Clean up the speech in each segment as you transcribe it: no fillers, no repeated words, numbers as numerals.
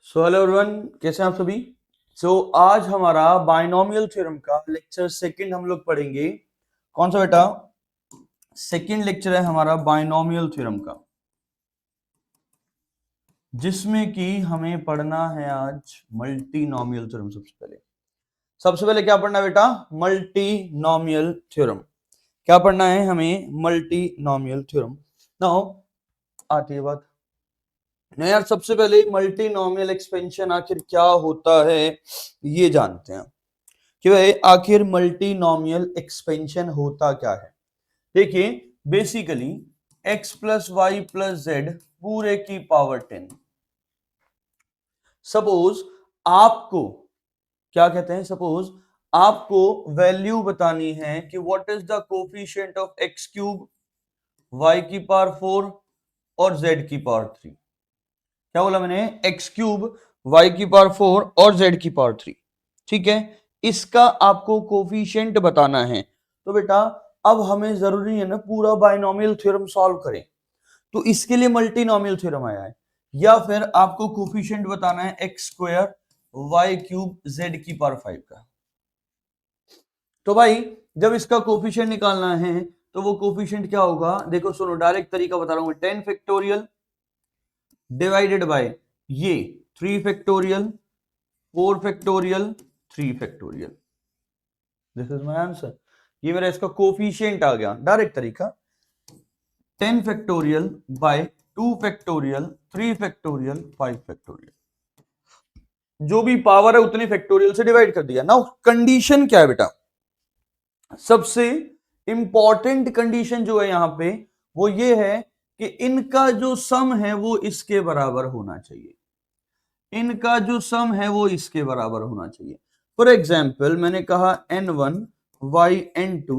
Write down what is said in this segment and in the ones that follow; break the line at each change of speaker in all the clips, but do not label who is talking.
Hello everyone, कैसे हैं आप सभी। आज हमारा बाइनोमियल थ्योरम का लेक्चर सेकंड हम लोग पढ़ेंगे। कौन सा बेटा? सेकंड लेक्चर है हमारा बाइनोमियल थ्योरम का, जिसमें कि हमें पढ़ना है आज मल्टीनोमियल थ्योरम। सबसे पहले क्या पढ़ना है बेटा? Multinomial theorem. क्या पढ़ना है हमें? Multinomial theorem. नाउ आती है बात नहीं यार, सबसे पहले मल्टीनोमियल एक्सपेंशन आखिर क्या होता है ये जानते हैं कि भाई आखिर मल्टीनोमियल एक्सपेंशन होता क्या है। देखिए, basically x plus y plus z पूरे की पावर 10। सपोज आपको क्या कहते हैं, सपोज आपको वैल्यू बतानी है कि what is the coefficient of x cube, y की पावर 4 और z की पावर 3। क्या बोला मैंने? x क्यूब, y की पावर 4 और z की पावर 3। ठीक है, इसका आपको कोफिशिएंट बताना है। तो बेटा अब हमें जरूरी है ना पूरा बाइनोमियल थ्योरम सॉल्व करें, तो इसके लिए मल्टीनोमियल थ्योरम आया है। या फिर आपको कोफिशिएंट बताना है x square y cube z की पावर 5 का। तो भाई जब इसका कोफिशिएंट निकालना है तो वो कोफिशिएंट क्या होगा? देखो सुनो, डायरेक्ट तरीका बता रहा हूं, 10 फैक्टोरियल डिवाइडेड बाय ये 3 factorial 4 factorial 3 factorial. This is my answer. ये मेरा इसका कोफिशिएंट आ गया। डायरेक्ट तरीका 10 factorial by 2 factorial 3 factorial 5 factorial, जो भी पावर है उतने फैक्टोरियल से डिवाइड कर दिया। नाउ कंडीशन क्या है बेटा? सबसे इंपॉर्टेंट कंडीशन जो है यहां पे वो ये है कि इनका जो सम है वो इसके बराबर होना चाहिए। इनका जो सम है वो इसके बराबर होना चाहिए। फॉर एग्जाम्पल मैंने कहा n1 y n2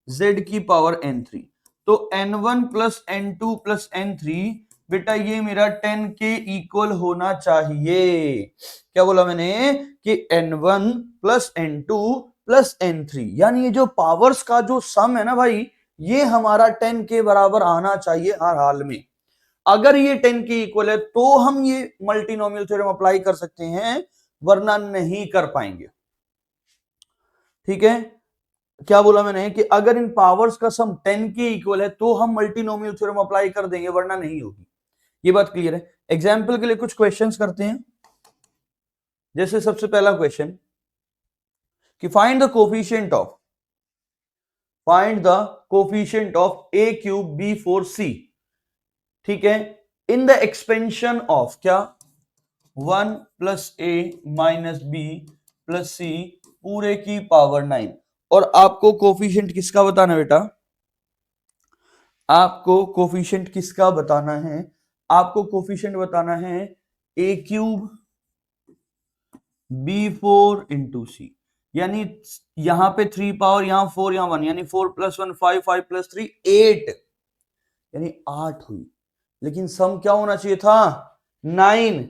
z की पावर n3, तो n1 plus n2 plus n3 बेटा ये मेरा 10 के इक्वल होना चाहिए। क्या बोला मैंने? कि n1 plus n2 plus n3, यानी ये जो पावर्स का जो सम है ना भाई, ये हमारा 10 के बराबर आना चाहिए हर हाल में। अगर ये 10 के इक्वल है तो हम ये मल्टीनोमियल थ्योरम अप्लाई कर सकते हैं, वरना नहीं कर पाएंगे। ठीक है, क्या बोला मैंने? कि अगर इन पावर्स का सम 10 के इक्वल है तो हम मल्टीनोमियल थ्योरम अप्लाई कर देंगे, वरना नहीं होगी। ये बात क्लियर है? एग्जाम्पल के लिए कुछ क्वेश्चंस करते हैं। जैसे सबसे पहला क्वेश्चन कि find the coefficient of a cube b4c। ठीक है, इन द एक्सपेंशन ऑफ क्या 1 प्लस ए माइनस बी प्लस सी पूरे की पावर 9। और आपको कोफिशिएंट किसका बताना है बेटा? आपको कोफिशिएंट किसका बताना है? आपको कोफिशिएंट बताना है ए क्यूब b4 इंटू सी, यानी यहां पे 3 पावर, यहां 4, यहां 1, यानी 4 प्लस 1 5, 5 प्लस 3 8, यानी 8 हुई। लेकिन सम क्या होना चाहिए था? 9,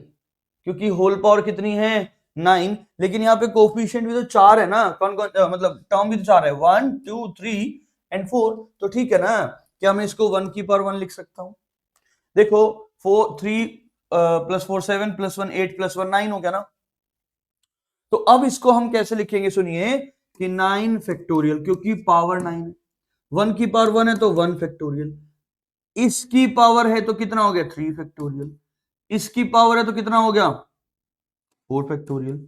क्योंकि होल पावर कितनी है? 9। लेकिन यहाँ पे कोफिशिएंट भी तो 4 है ना, कौन कौन मतलब टर्म भी तो 4 है, 1 2 3 एंड 4। तो ठीक है ना, क्या मैं इसको 1 की पावर 1 लिख सकता हूं? देखो 4 3 प्लस 4 7 प्लस 1 8 प्लस 1 9 हो गया ना। तो अब इसको हम कैसे लिखेंगे? सुनिए कि 9 फैक्टोरियल, क्योंकि पावर 9 है। 1 की पावर 1 है तो 1 फैक्टोरियल, इसकी पावर है तो कितना हो गया? 3 फैक्टोरियल, इसकी पावर है तो कितना हो गया? 4 फैक्टोरियल,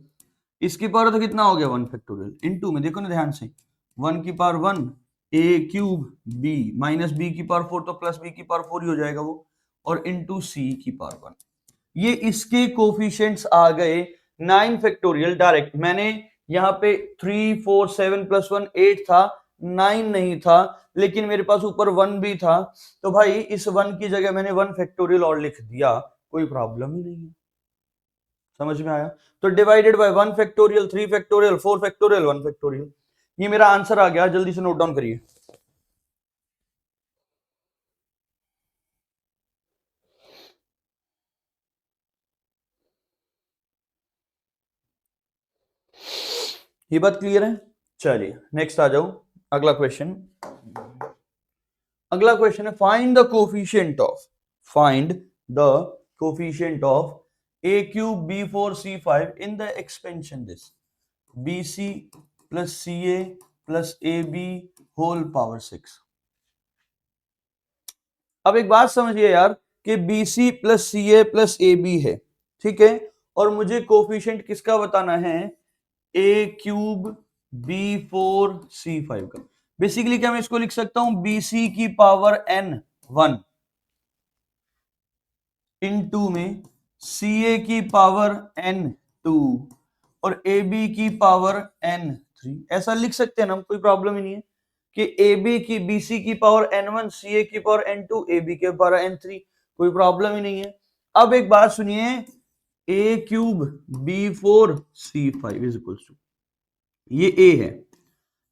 इसकी पावर तो कितना हो गया? 1 फैक्टोरियल। इनटू में देखो ना ध्यान से, 1 की पावर 1 ए क्यूब बी माइनस बी की पावर 4, तो प्लस बी की पावर 4 ही हो जाएगा वो, और इनटू सी की पावर 1। ये इसके कोफिशिएंट्स आ गए 9 फैक्टोरियल। डायरेक्ट मैंने यहाँ पे 3 4 7 प्लस 1 8 था, 9 नहीं था, लेकिन मेरे पास ऊपर 1 भी था, तो भाई इस 1 की जगह मैंने 1 फैक्टोरियल और लिख दिया, कोई प्रॉब्लम ही नहीं है। समझ में आया? तो divided by 1 factorial 3 factorial 4 factorial 1 factorial, ये मेरा आंसर आ गया। जल्दी से नोट डाउन करिए। ये बात क्लियर है? चलिए नेक्स्ट आ जाओ, अगला क्वेश्चन। अगला क्वेश्चन है find the coefficient of a cube b4 c5 in the expansion this bc plus ca plus ab whole power 6। अब एक बात समझिए यार कि bc plus ca plus ab है, ठीक है, और मुझे कोफिशिएंट किसका बताना है, a क्यूब b4 c5 का। बेसिकली क्या मैं इसको लिख सकता हूं, bc की पावर n1 इनटू में ca की पावर n2 और ab की पावर n3, ऐसा लिख सकते हैं ना, कोई प्रॉब्लम ही नहीं है कि ab की bc की पावर n1 ca की पावर n2 ab की पावर n3, कोई प्रॉब्लम ही नहीं है। अब एक बात सुनिए, a cube b4 c5 is equal to, ये a है,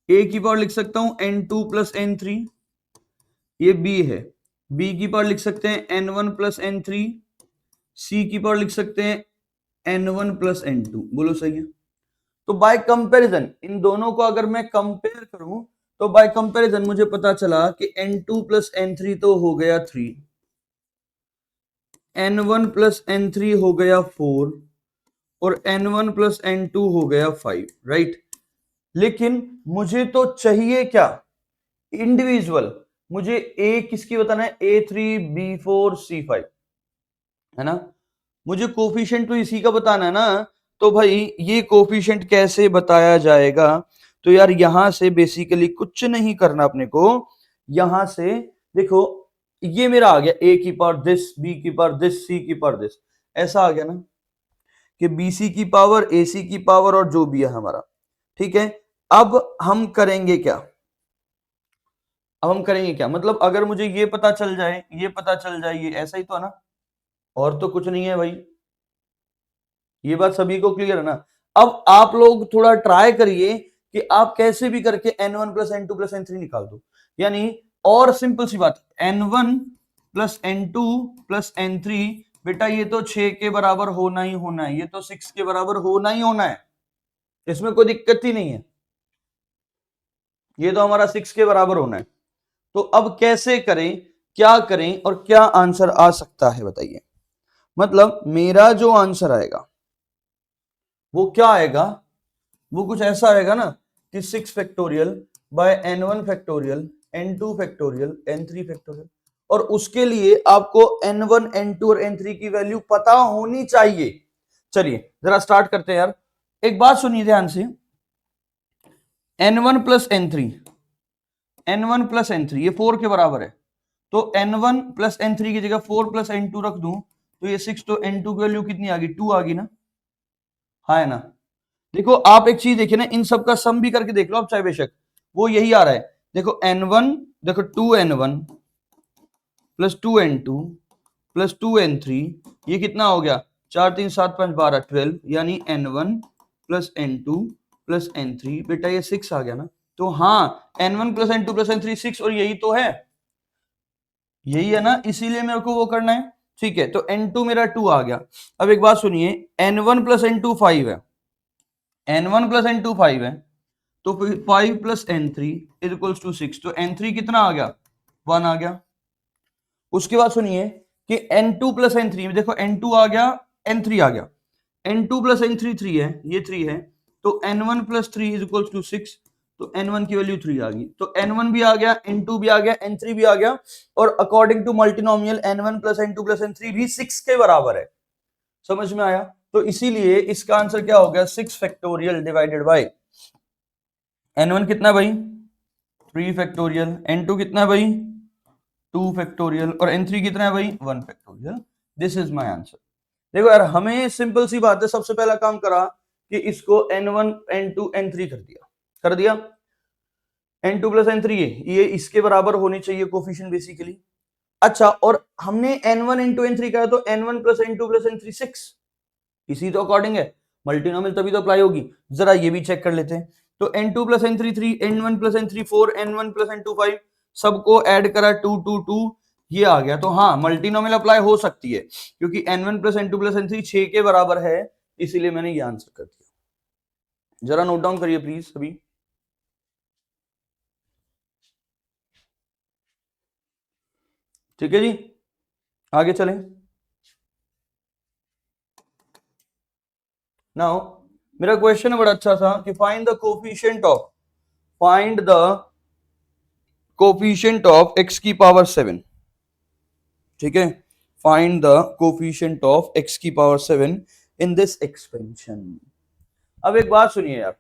a की पावर लिख सकता हूं n2 प्लस n3, ये b है, b की पावर लिख सकते हैं n1 प्लस n3, c की पावर लिख सकते हैं n1 प्लस n2, बोलो सही है। तो बाय कंपैरिजन इन दोनों को अगर मैं कंपेयर करूं तो बाय कंपैरिजन मुझे पता चला कि n2 प्लस n3 तो हो गया 3, n1 प्लस n3 हो गया 4 और n1 प्लस n2 हो गया 5, राइट। लेकिन मुझे तो चाहिए क्या, इंडिविजुअल, मुझे a किसकी बताना है, a3 b4 c5, है ना, मुझे कोफिशिएंट तो इसी का बताना है ना। तो भाई ये कोफिशिएंट कैसे बताया जाएगा, तो यार यहां से बेसिकली कुछ नहीं करना अपने को, यहां से देखो ये मेरा आ गया a की पावर दिस, b की पावर दिस, c की पावर दिस, ऐसा आ गया ना कि bc की पावर ac की पावर और जो भी है हमारा, ठीक है। अब हम करेंगे क्या, अब हम करेंगे क्या, मतलब अगर मुझे ये पता चल जाए, ये पता चल जाए, ये ऐसा ही तो है ना, और तो कुछ नहीं है भाई, ये बात सभी को क्लियर है ना। अब आप लोग थोड़ा ट्राई करिए कि आप कैसे भी करके n1 plus n2 plus n3 निकाल दो, यानी और सिंपल सी बात, n1 plus n2 plus n3, बेटा ये तो 6 के बराबर होना ही होना है, ये तो 6 के बराबर होना ही होना है, इसमें कोई दिक्कत ही नहीं है, ये तो हमारा 6 के बराबर होना है। तो अब कैसे करें, क्या करें और क्या आंसर आ सकता है बताइए, मतलब मेरा जो आंसर आएगा वो क्या आएगा, वो कुछ ऐसा आएगा ना कि 6 factorial by n1 factorial n2 factorial n3 factorial, और उसके लिए आपको n1 n2 और n3 की वैल्यू पता होनी चाहिए। चलिए जरा स्टार्ट करते हैं यार, एक बात सुनिए ध्यान से, n1 plus n3, n1 plus n3 ये 4 के बराबर है, तो n1 प्लस n3 की जगह 4 प्लस n2 रख दूं तो ये 6, तो n2 की वैल्यू कितनी आ गई, 2 आ गई ना, हाँ है ना। देखो आप एक चीज देखिए ना, इन सब का सम भी करके देख लो आप चाहे, बेशक वो यही आ रहा है। देखो n1, देखो 2n1 plus 2n2 plus 2n3, ये कितना हो गया, 4 3 7 5 12 12, यानी n1 plus n2 plus n3, बेटा ये 6 आ गया ना। तो हाँ n1 plus n2 plus n3 6, और यही तो है, यही है ना, इसीलिए मेरे को वो करना है, ठीक है। तो n2 मेरा 2 आ गया। अब एक बात सुनिए, n1 प्लस n2 5 है, n1 प्लस n2 5 है, तो फिर 5 plus n3 is equals to 6, तो n3 कितना आ गया, 1 आ गया। उसके बाद सुनिए कि n2 प्लस n3, देखो n2 आ गया, n3 आ गया, n2 प्लस n3 3 है, ये 3 है, तो n1 plus 3 is equals to 6, तो n1 की वैल्यू 3 आ गई, तो n1 भी आ गया, n2 भी आ गया, n3 भी आ गया, और according to multinomial n1 plus n2 plus n3 भी 6 के बराबर है। समझ में आया, तो इसीलिए इसका आंसर क्या हो गया, 6 फैक्टोरियल डिवाइडेड बाय n1 कितना भाई 3 फैक्टोरियल, n2 कितना है भाई 2 फैक्टोरियल, और n3 कितना है भाई 1 factorial. This is my answer. देखो यार हमें सिंपल सी बात है, सबसे पहला काम करा कि इसको n1 n2 n3 कर दिया, कर दिया, n2 प्लस n3 ये इसके बराबर होनी चाहिए कोफिशिएंट बेसिकली। अच्छा, और हमने n1 n2 n3 कहा, तो n1 plus n2 plus n3 6, इसी तो अकॉर्डिंग है, मल्टीनोमियल तभी तो अप्लाई होगी। जरा ये भी चेक कर लेते हैं, तो n2 plus n3 3, n1 plus n3 4, n1 plus n2 5, सबको ऐड करा 2 2 2, ये आ गया। तो हाँ मल्टीनोमियल अप्लाई हो सकती है, क्योंकि n1 plus n2 plus n3 6 के बराबर है, इसीलिए मैंने ये आंसर कर दिया। जरा नोट डाउन करिए प्लीज सभी। ठीक है जी, आगे चलें। नाउ मेरा क्वेश्चन बड़ा अच्छा था कि find the coefficient of x की पावर 7, ठीक है, find the coefficient of x की पावर 7 इन दिस एक्सपेंशन। अब एक बात सुनिए यार,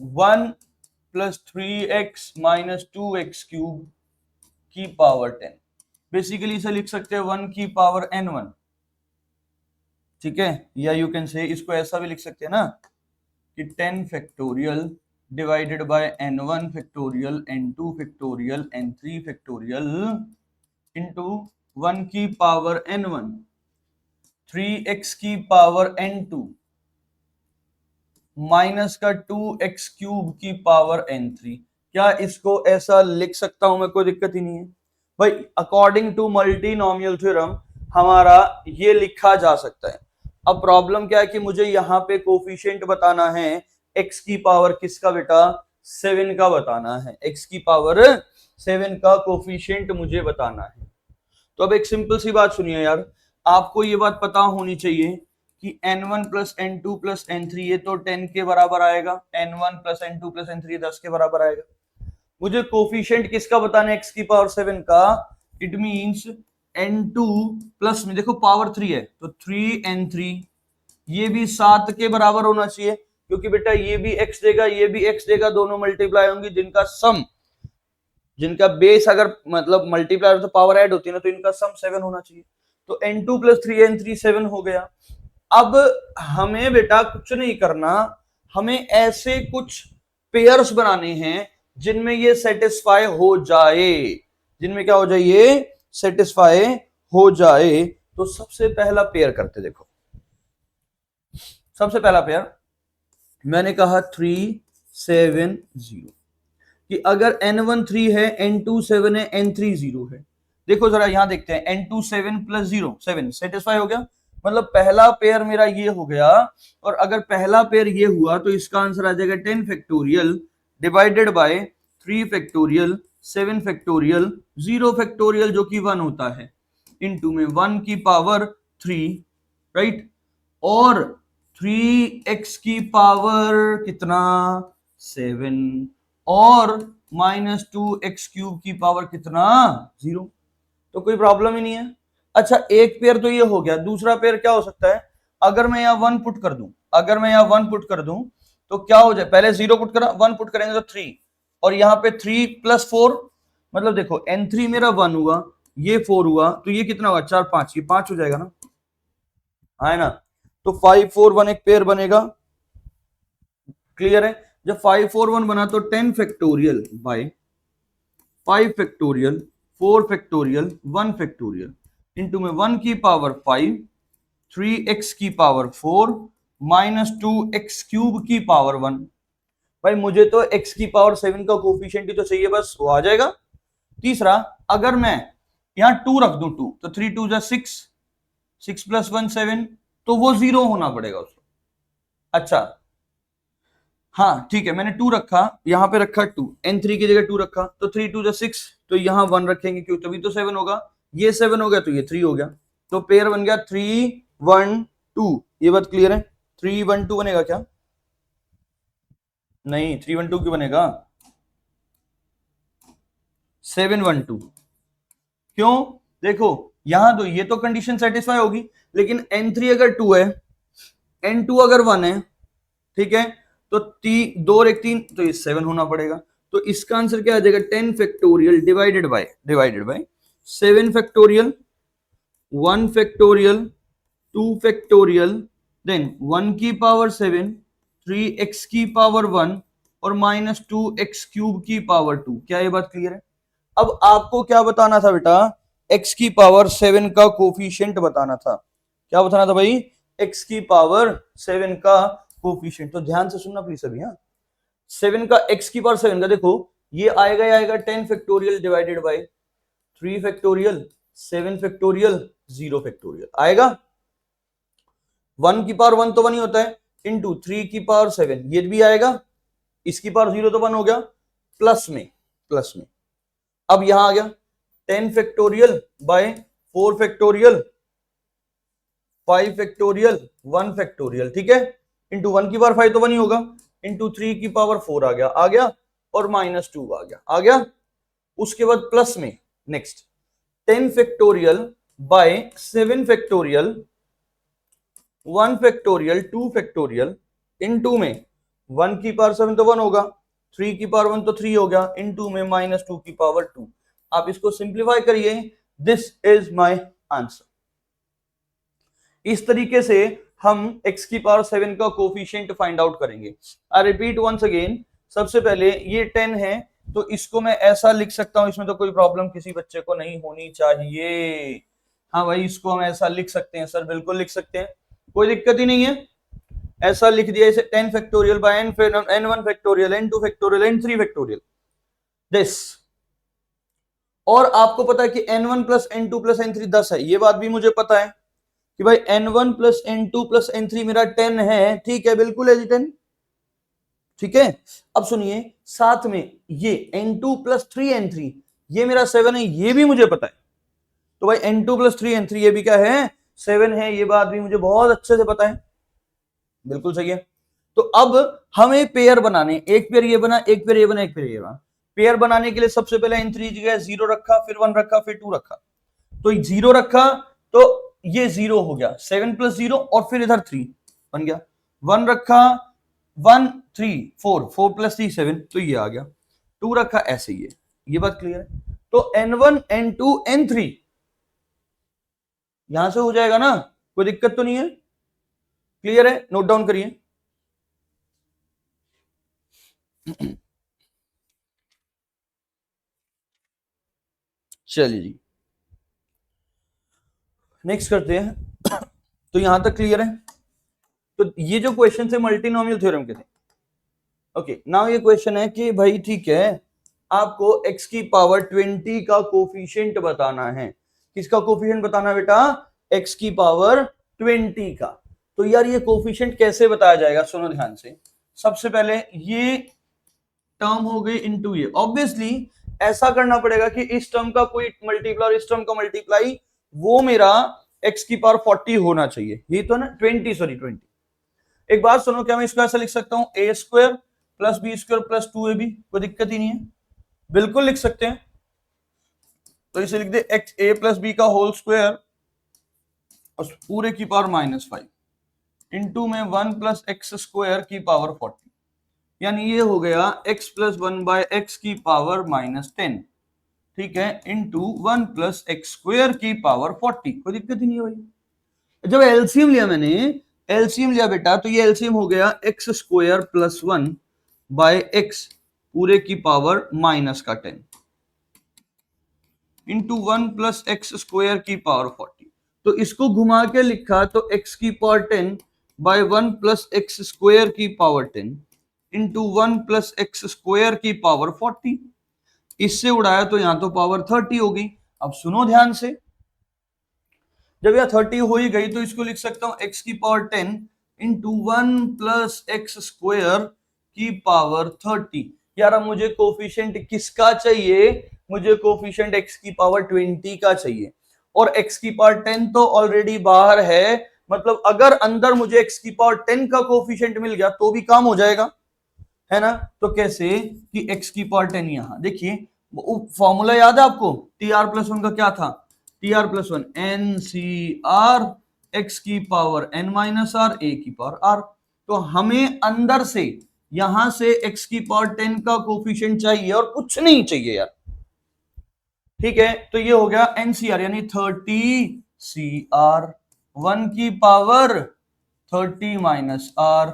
1 plus 3x minus 2x cube की पावर 10, बेसिकली इसे लिख सकते हैं 1 की पावर n1, ठीक है, या यू कैन से इसको ऐसा भी लिख सकते हैं ना कि 10 factorial divided bye n1 factorial n2 factorial n3 factorial into 1 की पावर n1 3x की पावर n2 माइनस का 2x क्यूब की पावर n3। क्या इसको ऐसा लिख सकता हूं मैं? कोई दिक्कत ही नहीं है भाई। अकॉर्डिंग टू मल्टीनोमियल थ्योरम हमारा ये लिखा जा सकता है। अब प्रॉब्लम क्या है कि मुझे यहाँ पे कोफिशिएंट बताना है x की पावर किसका बेटा? 7 का बताना है। x की पावर 7 का कोफिशिएंट मुझे बताना है। तो अब एक सिंपल सी बात सुनिए यार, आपको ये बात पता होनी चाहिए कि n1 plus n2 plus n3 ये तो 10 के बराबर आएगा, n1 plus n2 plus n3 10 के बराबर आएगा। मुझे कोफिशिएंट किसका बताना है? x की पावर 7 का। इट मींस n2 प्लस में देखो पावर 3 है तो 3n3, ये भी 7 के बराबर होना चाहिए क्योंकि बेटा ये भी x देगा ये भी x देगा, दोनों मल्टीप्लाई होंगी जिनका सम, जिनका बेस अगर मतलब मल्टीप्लाई तो पावर ऐड होती है ना, तो इनका सम 7 होना चाहिए। तो n2 प्लस 3n3 7 हो गया। अब हमें बेटा कुछ नहीं करना, हमें ऐसे कुछ पेयर्स बनाने हैं जिनमें ये सेटिस्फाई हो जाए, जिनमें क्या हो जाए? ये सेटिस्फाई हो जाए। तो सबसे पहला पेयर करते, देखो सबसे पहला पेयर मैंने कहा 3 7 0 कि अगर n1 3 है, n2 7 है, n3 0 है। देखो जरा यहां देखते हैं, n2 7 प्लस 0 7 सेटिस्फाई हो गया, मतलब पहला पेयर मेरा ये हो गया। और अगर पहला पेयर ये हुआ तो इसका आंसर आ जाएगा 10 factorial divided bye 3 factorial 7 factorial 0 factorial जो कि 1 होता है, इनटू में 1 की पावर 3, राइट, और 3x की पावर कितना? 7, और माइनस 2x क्यूब की पावर कितना? 0। तो कोई प्रॉब्लम ही नहीं है। अच्छा एक पेयर तो ये हो गया, दूसरा पेयर क्या हो सकता है? अगर मैं यहाँ 1 पुट कर दूं, अगर मैं यहाँ 1 पुट कर दूं तो क्या हो जाए? पहले 0 पुट करा, 1 पुट करेंगे तो 3, और यहाँ पे 3 प्लस 4, मतलब देखो n3 मेरा 1 हुआ, ये 4 हुआ, तो ये कितना हुआ? 4 5, ये 5 हो जाएगा ना, है ना? तो 5 4 1 एक पेयर बनेगा, क्लियर है? जब 5 4 1 बना तो 10 factorial by 5 factorial 4 factorial 1 factorial into में 1 की पावर 5 3x की पावर 4 माइनस 2x क्यूब की पावर 1। भाई मुझे तो x की पावर 7 का कोफिशिएंट ही तो चाहिए, बस वो आ जाएगा। तीसरा, अगर मैं यहां 2 रख दूं, 2 तो 3 2 6 6 प्लस 1 7, तो वो 0 होना पड़ेगा उसको। अच्छा हाँ ठीक है, मैंने 2 रखा, यहां पे रखा 2, n3 की जगह 2 रखा, तो 3 2 6, तो यहां 1 रखेंगे क्यों? तभी तो 7 होगा। ये 7 हो गया तो ये 3 हो गया, तो पेयर बन गया 3 1 2। ये बात क्लियर है? 3 1 2 बनेगा क्या? नहीं, 3 1 2 क्यों बनेगा? 7 1 2। क्यों? देखो यहां तो ये तो कंडीशन सेटिस्फाई होगी, लेकिन n3 अगर 2 है, n2 अगर 1 है, ठीक है, तो 2 और 1 3, तो ये 7 होना पड़ेगा। तो इसका आंसर क्या आ जाएगा? 10 factorial divided by 7 factorial 1 factorial 2 factorial then 1 की पावर 7 3x की पावर 1 और माइनस 2x क्यूब की पावर 2। क्या ये बात क्लियर है? अब आपको क्या बताना था बेटा? x की पावर 7 का कोफिशिएंट बताना था। क्या बताना था भाई? x की पावर 7 का कोफिशिएंट। तो ध्यान से सुनना प्लीज सभी। हाँ, 7 का x की पावर 7 का देखो, ये आएगा 10 factorial divided bye 3 factorial 7 factorial 0 factorial आएगा। 1 की पावर 1 तो 1 ही होता है, इंटू 3 की पावर 7 ये भी आएगा, इसकी पावर 0 तो 1 हो गया, प्लस में अब यहां आ गया 10 factorial by 4 factorial 5 factorial 1 factorial, ठीक है, इंटू 1 की पावर 5 तो 1 ही होगा, इंटू 3 की पावर 4 आ गया और -2 आ गया। उसके बाद प्लस में next 10 factorial by 7 factorial 1 factorial 2 factorial into में 1 की पावर 7 तो 1 होगा, 3 की पावर 1 तो 3 हो गया, इनटू में -2 की पावर 2। आप इसको सिंप्लीफाई करिए, दिस इज माय आंसर। इस तरीके से हम x की पावर 7 का कोफिशिएंट फाइंड आउट करेंगे। आई रिपीट वंस अगेन, सबसे पहले ये 10 है तो इसको मैं ऐसा लिख सकता हूं, इसमें तो कोई प्रॉब्लम किसी बच्चे को नहीं होनी चाहिए। हाँ भाई, इसको हम ऐसा लिख सकते हैं सर, बिल्कुल लिख सकते हैं, कोई दिक्कत ही नहीं है। ऐसा लिख दिया इसे 10 factorial by n1 factorial n2 factorial n3 factorial this. और आपको पता है कि n1 plus n2 plus n3 10 है, ये बात भी मुझे पता है कि भाई n1 plus n2 plus n3 मेरा 10 है, ठीक है, बिल्कुल है जी 10, ठीक है। अब सुनिए, साथ में ये n2 प्लस 3n3 ये मेरा 7 है, ये भी मुझे पता है, तो भाई n2 प्लस 3n3 ये भी क्या है, 7 है, ये बात भी मुझे बहुत अच्छे से पता है, बिल्कुल सही है। तो अब हमें पेयर बनाने, एक पेयर ये बना, एक पेयर ये बना, एक पेयर ये बना। पेयर बनाने के लिए सबसे पहले n3 जगह 0 रखा, फिर 1 रखा, फिर 2 रखा, तो 0 रखा तो ये 0 हो गया, 7 प्लस 0 और फिर इधर 3 बन गया, 1 रखा 1 3 4 4 प्लस 3 7 तो ये आ गया, 2 रखा, ऐसे ही है, ये बात क्लियर है। तो n1 n2 n3 यहां से हो जाएगा ना, कोई दिक्कत तो नहीं है, क्लियर है, नोट डाउन करिए। चलिए जी नेक्स्ट करते हैं। तो यहां तक क्लियर है। तो ये जो क्वेश्चन है मल्टीनोमियल थ्योरम के थे। ओके, नाउ ये क्वेश्चन है कि भाई ठीक है, आपको x की पावर 20 का कोफिशिएंट बताना है। किसका कोफिशिएंट बताना है बेटा? x की पावर 20 का। तो यार ये कोफिशिएंट कैसे बताया जाएगा, सुनो ध्यान से। सबसे पहले ये टर्म हो गई इनटू ये, ऑब्वियसली ऐसा करना पड़ेगा कि इस टर्म का कोई मल्टीप्लाई और इस टर्म का मल्टीप्लाई वो मेरा x की पावर 40 होना चाहिए, ये तो ना 20। एक बात सुनो, क्या मैं इसको ऐसा लिख सकता हूं a square plus B square plus 2ab, कोई दिक्कत ही नहीं है, बिल्कुल लिख सकते हैं। तो इसे लिख दे एक्स ए प्लस बी का होल स्क्वायर और पूरे की पावर -5 इंटू में 1 प्लस एक्स स्क्वायर की पावर 40, यानी ये हो गया x प्लस 1 बाय एक्स की पावर -10, ठीक है, इंटू 1 प्लस एक्स स्क्वायर की पावर 40, कोई दिक्कत ही नहीं है भाई। जब एलसीएम लिया मैंने, एलसीएम लिया बेटा, तो ये एलसीएम हो गया x square plus 1 by x पूरे की power -10 into 1 plus x square की पावर 40। तो इसको घुमा के लिखा तो x की power 10 by 1 plus x square की power 10 into 1 plus x square की पावर 40। इससे उड़ाया तो यहां तो पावर 30 हो गई। अब सुनो ध्यान से, जब यह 30 हो ही गई तो इसको लिख सकता हूं x की power 10 into 1 plus x square की पावर 30। यार अब मुझे कोफिशिएंट किसका चाहिए? मुझे कोफिशिएंट x की पावर 20 का चाहिए, और x की पावर 10 तो ऑलरेडी बाहर है, मतलब अगर अंदर मुझे x की पावर 10 का कोफिशिएंट मिल गया तो भी काम हो जाएगा, है ना। तो कैसे कि x की पावर 10, यहां देखिए फॉर्मूला याद है आपको, tr प्लस 1 का क्या था? tr प्लस 1 NCR x की power n minus r a की पावर r। तो हमें अंदर से यहां से x की पावर 10 का कोफिशिएंट चाहिए और कुछ नहीं चाहिए यार, ठीक है। तो ये हो गया NCR यानी 30CR 1 की पावर 30 माइनस r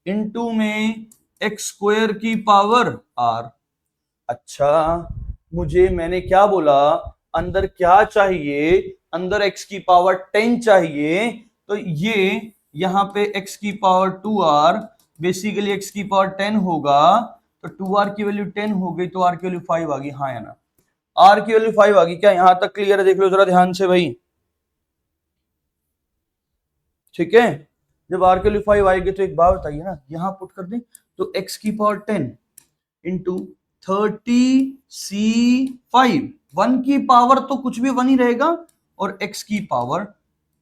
इंटू में एक्स स्क्वायर की पावर r। अच्छा, मुझे मैंने क्या बोला, अंदर क्या चाहिए? अंदर x की पावर 10 चाहिए, तो ये यहां पे x की पावर 2r बेसिकली x की पावर 10 होगा, तो 2r की वैल्यू 10 हो गई, तो r की वैल्यू 5 आ गई, हाँ या ना? r की वैल्यू 5 आ गई क्या? यहां तक क्लियर है? देख लो जरा ध्यान से भाई, ठीक है। जब r की वैल्यू 5 आएगी तो एक बात बताइए ना, यहां पुट कर दें तो x की पावर 10 इंटू 30C5, 1 की पावर तो कुछ भी 1 ही रहेगा, और x की पावर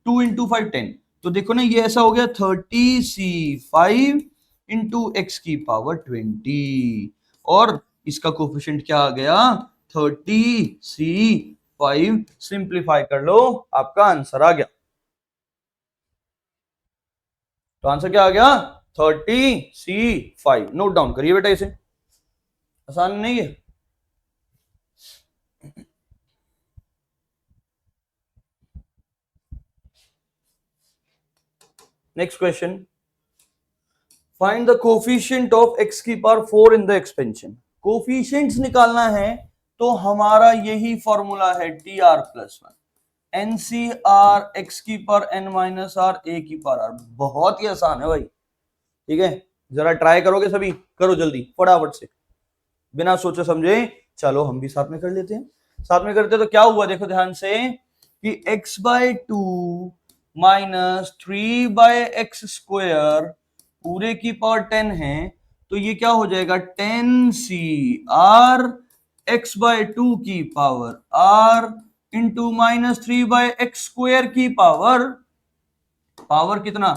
2 इंटू 5 10, तो देखो ना ये ऐसा हो गया 30c5 इंटू एक्स की पावर 20, और इसका कोफिशिएंट क्या आ गया 30c5, सिंप्लीफाई कर लो आपका आंसर आ गया। तो आंसर क्या आ गया 30c5, नोट डाउन करिए बेटा, इसे आसान नहीं है। Next question, find the coefficient of x की power 4 in the expansion. Coefficients निकालना है तो हमारा यही फॉर्मूला है TR+1 NCR x की power n minus R a की पावर r। बहुत ही आसान है भाई, ठीक है, जरा ट्राई करोगे सभी, करो जल्दी फटाफट से बिना सोचे समझे। चलो हम भी साथ में कर लेते हैं, साथ में करते हैं। तो क्या हुआ देखो ध्यान से कि x/2 माइनस 3/x² पूरे की पावर 10 है, तो ये क्या हो जाएगा 10cr x/2 की power r into minus 3/x² की पावर कितना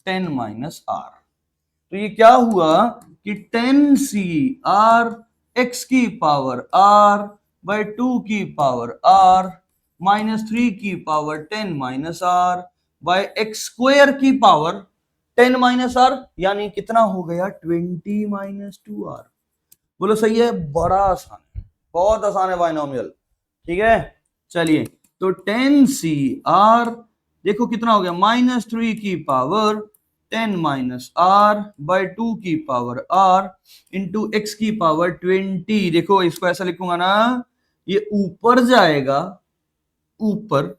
10 माइनस r। तो ये क्या हुआ कि 10cr x की पावर r बाय 2 की पावर r माइनस 3 की power 10 minus r bye x² की पावर 10 माइनस r, यानी कितना हो गया 20 माइनस 2r। बोलो सही है, बड़ा आसान है, बहुत आसान है बाइनोमियल, ठीक है। चलिए तो 10cr देखो कितना हो गया माइनस 3 की पावर 10 माइनस r बाय 2 की पावर r इंटू एक्स की पावर 20। देखो इसको ऐसा लिखूंगा ना, ये ऊपर जाएगा, ऊपर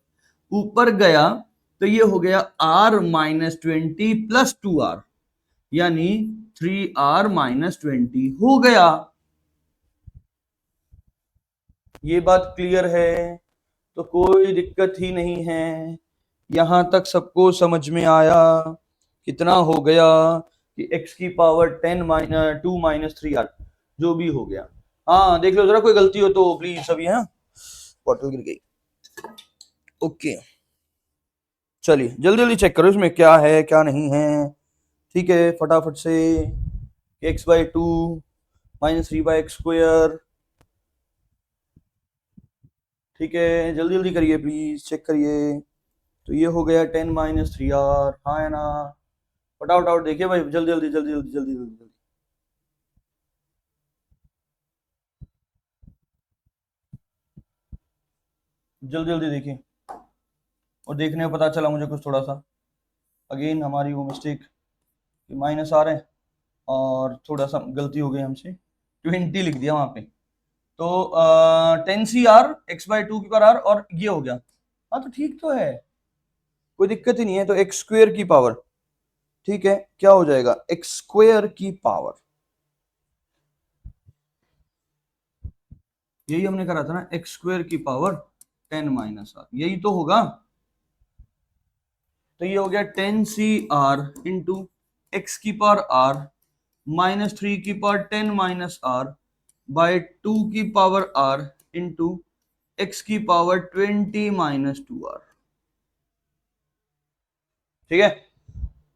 ऊपर गया तो ये हो गया r माइनस 20 प्लस 2r, यानी 3r माइनस 20 हो गया। ये बात क्लियर है, तो कोई दिक्कत ही नहीं है, यहां तक सबको समझ में आया। कितना हो गया कि x की पावर 10 माइनस 2 माइनस 3r, जो भी हो गया। हाँ देख लो जरा, कोई गलती हो तो प्लीज सभी, हाँ बॉटल गिर गई, ओके। चलिए जल्दी जल्दी चेक करो इसमें क्या है क्या नहीं है, ठीक है, फटाफट से। x/2 माइनस 3/x², ठीक है, जल्दी जल्दी करिए प्लीज, चेक करिए। तो ये हो गया 10 माइनस 3r, हाँ है ना, फटाफट देखिए भाई, जल्दी जल्दी जल्दी जल्दी जल्दी जल्दी। जल्दी जल्दी देखिए, और देखने में पता चला मुझे कुछ थोड़ा सा, अगेन हमारी वो मिस्टेक माइनस आ रहे हैं और थोड़ा सा गलती हो गई हमसे, 20 लिख दिया वहां पे। तो 10cr x/2 की पावर r, और ये हो गया, हाँ तो ठीक तो है, कोई दिक्कत ही नहीं है। तो x² की पावर, ठीक है, क्या हो जाएगा x² की पावर, यही हमने करा था ना, x² की पावर 10 माइनस r, यही तो होगा। तो ये हो गया 10cr इंटू एक्स की पावर r माइनस 3 की पावर 10 माइनस r बाय 2 की पावर r इंटू एक्स की पावर 20 माइनस 2r, ठीक है,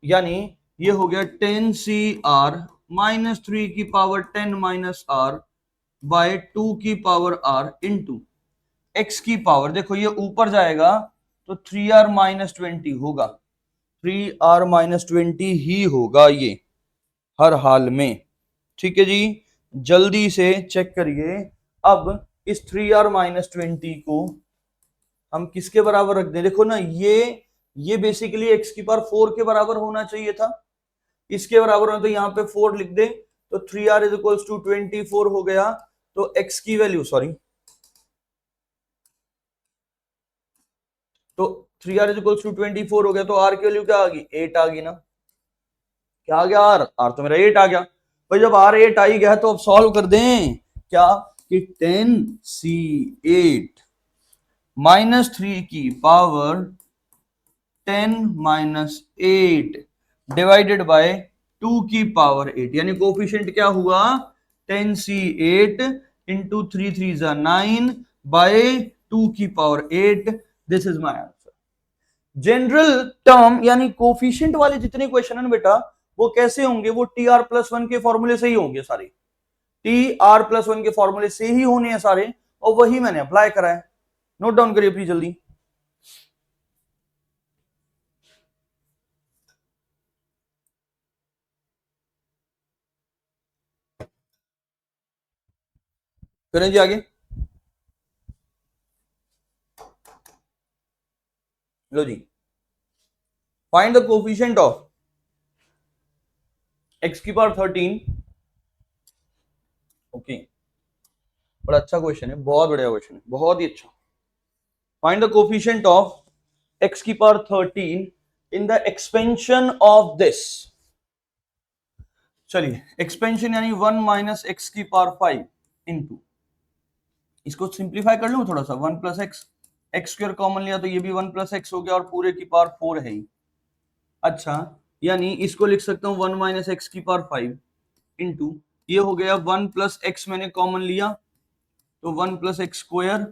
यानी ये हो गया 10cr माइनस 3 की पावर 10 माइनस r बाय 2 की पावर r इंटू एक्स की पावर, देखो ये ऊपर जाएगा तो 3r माइनस 20 होगा, 3r माइनस 20 ही होगा ये हर हाल में, ठीक है जी। जल्दी से चेक करिए, अब इस 3r माइनस 20 को हम किसके बराबर रख दें, देखो ना ये बेसिकली x की पावर 4 के बराबर होना चाहिए था, इसके बराबर हो तो यहाँ पे 4 लिख दे, तो 3r इज इक्वल्स टू 24 हो गया। तो x की वैल्यू, सॉरी, तो 3r इज इक्वल्स टू 24 हो गया, तो r की वैल्यू क्या आ गई 8 आ गई ना, क्या आ गया r तो मेरा 8 आ गया भाई। जब r 8 आ ही गया तो अब सॉल्व कर दें, क्या कि 10c8 माइनस 3 की पावर 10 माइनस 8 डिवाइडेड बाय 2 की पावर 8, यानी कोफिशिएंट क्या हुआ 10c8 इंटू 3 3 9 बाय 2 की power 8, this is my answer. General term यानी कोफिशिएंट वाले जितने क्वेश्चन है ना बेटा, वो कैसे होंगे, वो टी आर प्लस वन के फॉर्मूले से ही होंगे सारे, टी आर प्लस वन के फॉर्मूले से ही होने हैं सारे, और वही मैंने अप्लाई करा है। नोट डाउन करिए प्लीज जल्दी। करें जी आगे। लो जी, find the coefficient of x की पावर 13। ओके, बड़ा अच्छा क्वेश्चन है, बहुत बढ़िया क्वेश्चन है, बहुत ही अच्छा। Find the coefficient of x की power 13 in the expansion of this. चलिए, एक्सपेंशन यानी 1 माइनस एक्स की पावर 5 इंटू, इसको सिंप्लीफाई कर लूं थोड़ा सा, 1 plus x, x square common लिया तो ये भी 1 प्लस एक्स हो गया और पूरे की पावर 4 है ही। अच्छा, यानी इसको लिख सकता हूं 1 माइनस एक्स की पावर 5 इंटू, ये हो गया 1 प्लस एक्स मैंने कॉमन लिया तो 1 प्लस एक्स स्क्वायर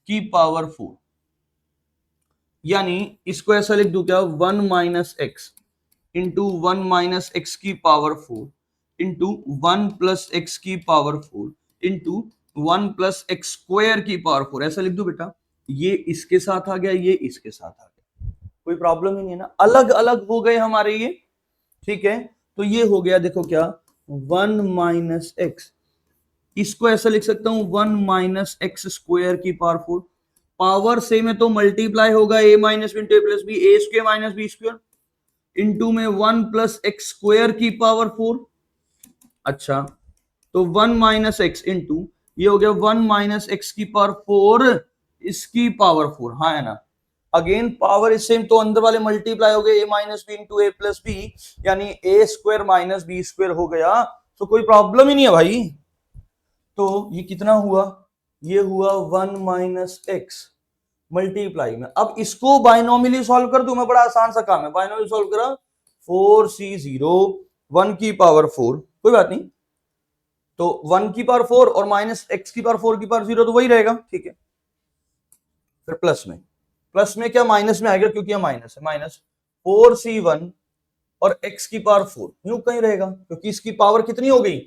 की पावर 4, यानी इसको ऐसा लिख दूं क्या, 1 minus x into 1 minus x की पावर 4 इंटू 1 प्लस एक्स की power 4 into 1 plus x square की पावर 4, ऐसा लिख दो बेटा। ये इसके साथ आ गया, ये इसके साथ आ गया, कोई प्रॉब्लम ही नहीं है ना, अलग अलग हो गए हमारे ये, ठीक है। तो ये हो गया, देखो क्या, 1 माइनस एक्स, इसको ऐसा लिख सकता हूं 1 माइनस एक्स स्क्वायर की पावर 4, पावर से में तो मल्टीप्लाई होगा, a minus into a plus B, A square minus b square into में 1 प्लस एक्स स्क्वायर की पावर 4। अच्छा, तो 1 माइनस एक्स इंटू, ये हो गया 1 माइनस एक्स की पावर 4 इसकी पावर 4, हाँ है ना। अगेन पावर इस सेम, तो अंदर वाले मल्टीप्लाई हो गए, ए minus B into a plus B, यानी ए स्क्वायर माइनस बी स्क्वायर हो गया, तो कोई प्रॉब्लम ही नहीं है भाई। तो ये कितना हुआ, ये हुआ 1 माइनस एक्स मल्टीप्लाई में, अब इसको बाइनोमियली सॉल्व कर दूं मैं, बड़ा आसान सा काम है, बाइनोमियली सॉल्व करा 4c0 1 की पावर 4, कोई बात नहीं, तो 1 की पावर 4 और माइनस एक्स की पावर 4 की पावर 0 तो वही रहेगा, ठीक है। फिर प्लस में क्या, माइनस में आएगा क्योंकि यह माइनस है, माइनस 4c1 और x की पावर 4 यूं कहीं रहेगा क्योंकि इसकी पावर कितनी हो गई,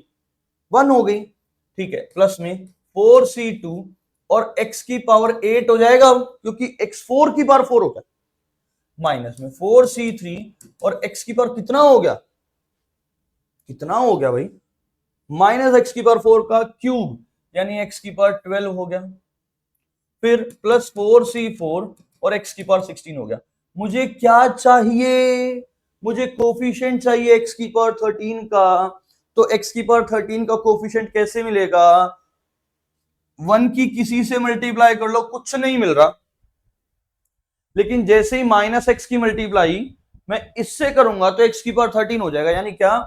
1 हो गई, ठीक है। प्लस में 4c2 और x की पावर 8 हो जाएगा क्योंकि x4 की पावर 4 हो गया, माइनस में 4c3 और x की पावर कितना हो गया, कितना हो गया भाई, माइनस एक्स की पावर 4 का क्यूब, यानी x की पावर 12 हो गया, फिर प्लस 4c4 और x की पावर 16 हो गया। मुझे क्या चाहिए, मुझे कोफिशिएंट चाहिए x की पावर 13 का, तो x की पावर 13 का कोफिशिएंट कैसे मिलेगा, 1 की किसी से मल्टीप्लाई कर लो, कुछ नहीं मिल रहा, लेकिन जैसे ही माइनस एक्स की मल्टीप्लाई मैं इससे करूंगा तो x की पावर 13 हो जाएगा, यानी क्या